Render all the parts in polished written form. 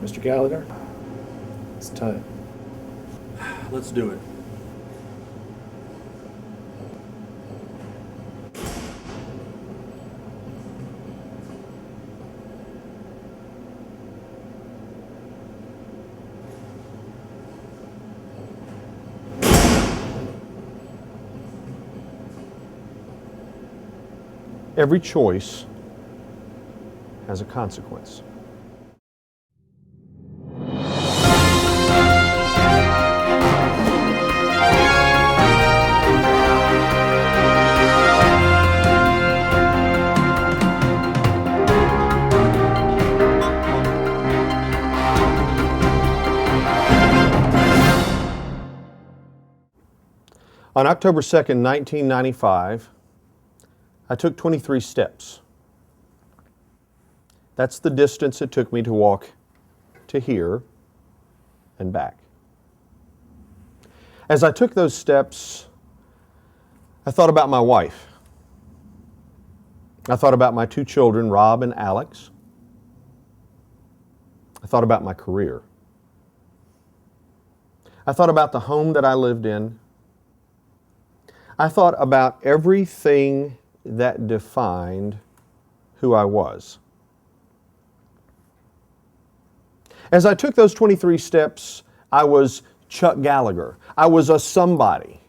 Mr. Gallagher, it's time. Let's do it. Every choice has a consequence. On October 2nd, 1995, I took 23 steps. That's the distance it took me to walk to here and back. As I took those steps, I thought about my wife. I thought about my two children, Rob and Alex. I thought about my career. I thought about the home that I lived in. I thought about everything that defined who I was. As I took those 23 steps, I was Chuck Gallagher. I was a somebody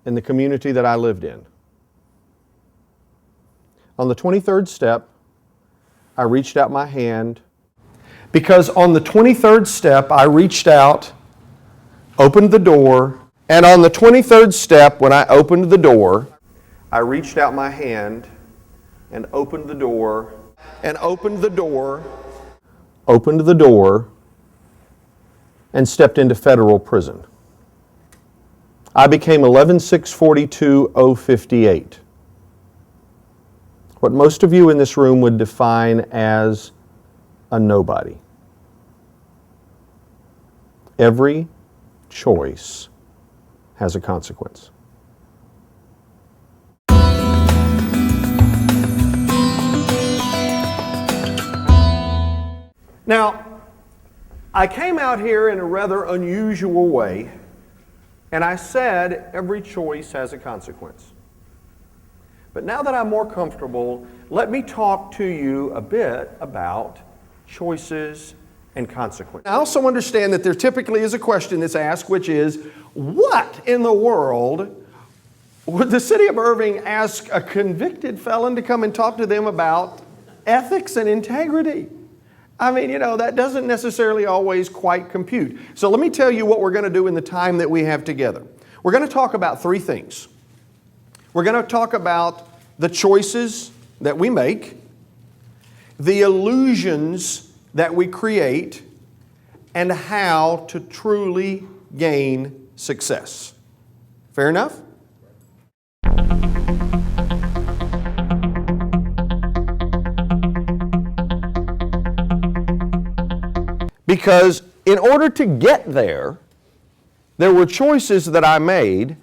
in the community that I lived in. On the 23rd step, I reached out my hand, because on the 23rd step, I reached out, opened the door, and on the 23rd step, when I opened the door, I reached out my hand and opened the door, and stepped into federal prison. I became 11-6-42-058. What most of you in this room would define as a nobody. Every choice has a consequence. Now, I came out here in a rather unusual way, and I said every choice has a consequence. But now that I'm more comfortable, let me talk to you a bit about choices and consequences. I also understand that there typically is a question that's asked, which is, what in the world would the city of Irving ask a convicted felon to come and talk to them about ethics and integrity? I mean, that doesn't necessarily always quite compute. So let me tell you what we're going to do in the time that we have together. We're going to talk about three things. We're going to talk about the choices that we make, the illusions that we create, and how to truly gain success. Fair enough? Because in order to get there, there were choices that I made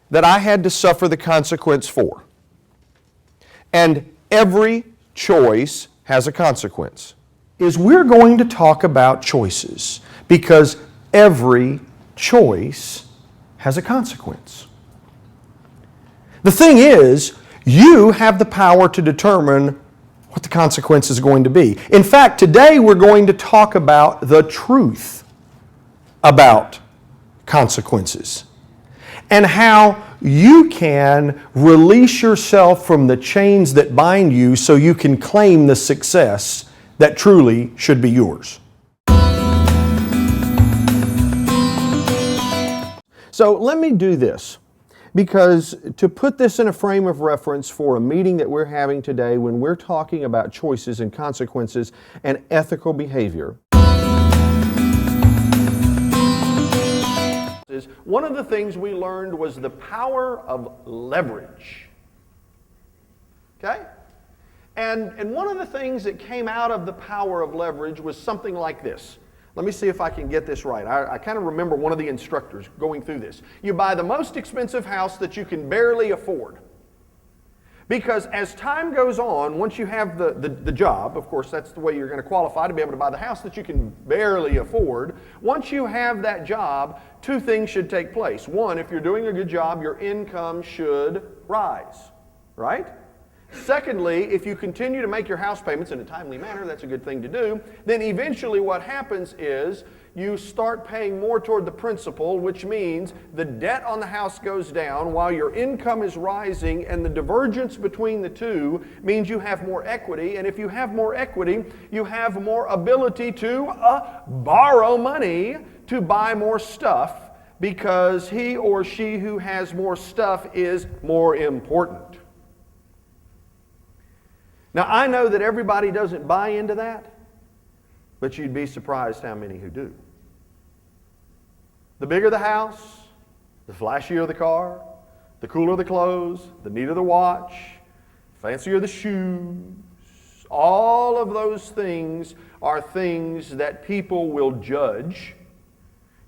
that I had to suffer the consequence for. And every choice has a consequence. We're going to talk about choices because every choice has a consequence. The thing is, you have the power to determine what the consequence is going to be. In fact, today we're going to talk about the truth about consequences and how you can release yourself from the chains that bind you so you can claim the success that truly should be yours. So let me do this, because to put this in a frame of reference for a meeting that we're having today when we're talking about choices and consequences and ethical behavior, one of the things we learned was the power of leverage. Okay? And one of the things that came out of the power of leverage was something like this. Let me see if I can get this right. I kind of remember one of the instructors going through this. You buy the most expensive house that you can barely afford. Because as time goes on, once you have the job, of course that's the way you're going to qualify to be able to buy the house that you can barely afford. Once you have that job, two things should take place. One, if you're doing a good job, your income should rise, right? Secondly, if you continue to make your house payments in a timely manner, that's a good thing to do, then eventually what happens is you start paying more toward the principal, which means the debt on the house goes down while your income is rising, and the divergence between the two means you have more equity, and if you have more equity, you have more ability to borrow money to buy more stuff, because he or she who has more stuff is more important. Now, I know that everybody doesn't buy into that, but you'd be surprised how many who do. The bigger the house, the flashier the car, the cooler the clothes, the neater the watch, fancier the shoes, all of those things are things that people will judge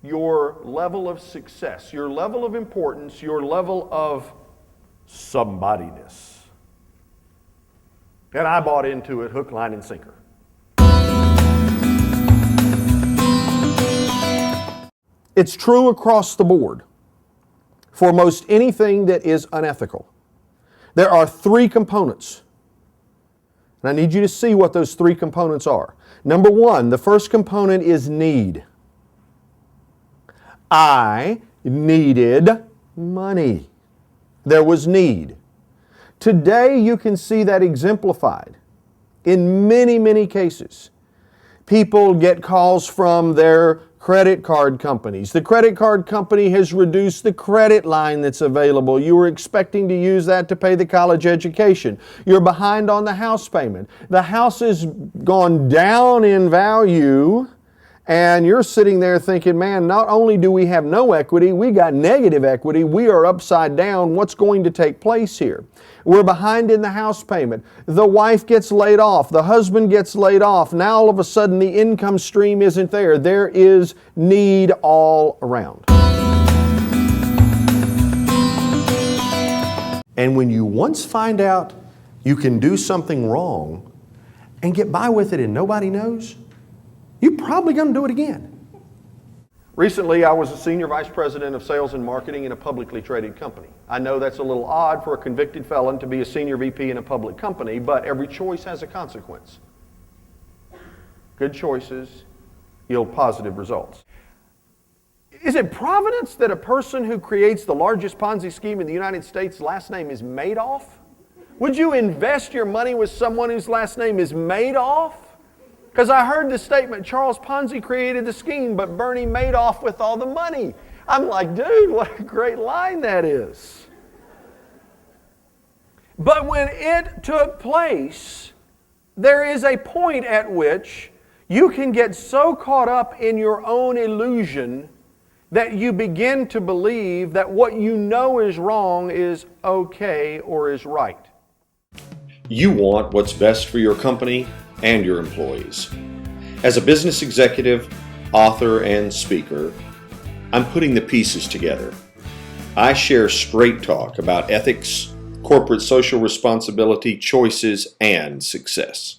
your level of success, your level of importance, your level of somebodyness. And I bought into it hook, line, and sinker. It's true across the board for most anything that is unethical. There are three components. And I need you to see what those three components are. Number one, the first component is need. I needed money. There was need. Today you can see that exemplified in many, many cases. People get calls from their credit card companies. The credit card company has reduced the credit line that's available. You were expecting to use that to pay the college education. You're behind on the house payment. The house has gone down in value, and you're sitting there thinking, man, not only do we have no equity, we got negative equity. We are upside down. What's going to take place here? We're behind in the house payment. The wife gets laid off. The husband gets laid off. Now all of a sudden the income stream isn't there. There is need all around. And when you once find out you can do something wrong and get by with it and nobody knows, you're probably going to do it again. Recently, I was a senior vice president of sales and marketing in a publicly traded company. I know that's a little odd for a convicted felon to be a senior VP in a public company, but every choice has a consequence. Good choices yield positive results. Is it providence that a person who creates the largest Ponzi scheme in the United States' last name is Madoff? Would you invest your money with someone whose last name is Madoff? Because I heard the statement, Charles Ponzi created the scheme, but Bernie made off with all the money. I'm like, dude, what a great line that is. But when it took place, there is a point at which you can get so caught up in your own illusion that you begin to believe that what you know is wrong is okay or is right. You want what's best for your company and your employees. As a business executive, author, and speaker, I'm putting the pieces together. I share straight talk about ethics, corporate social responsibility, choices, and success.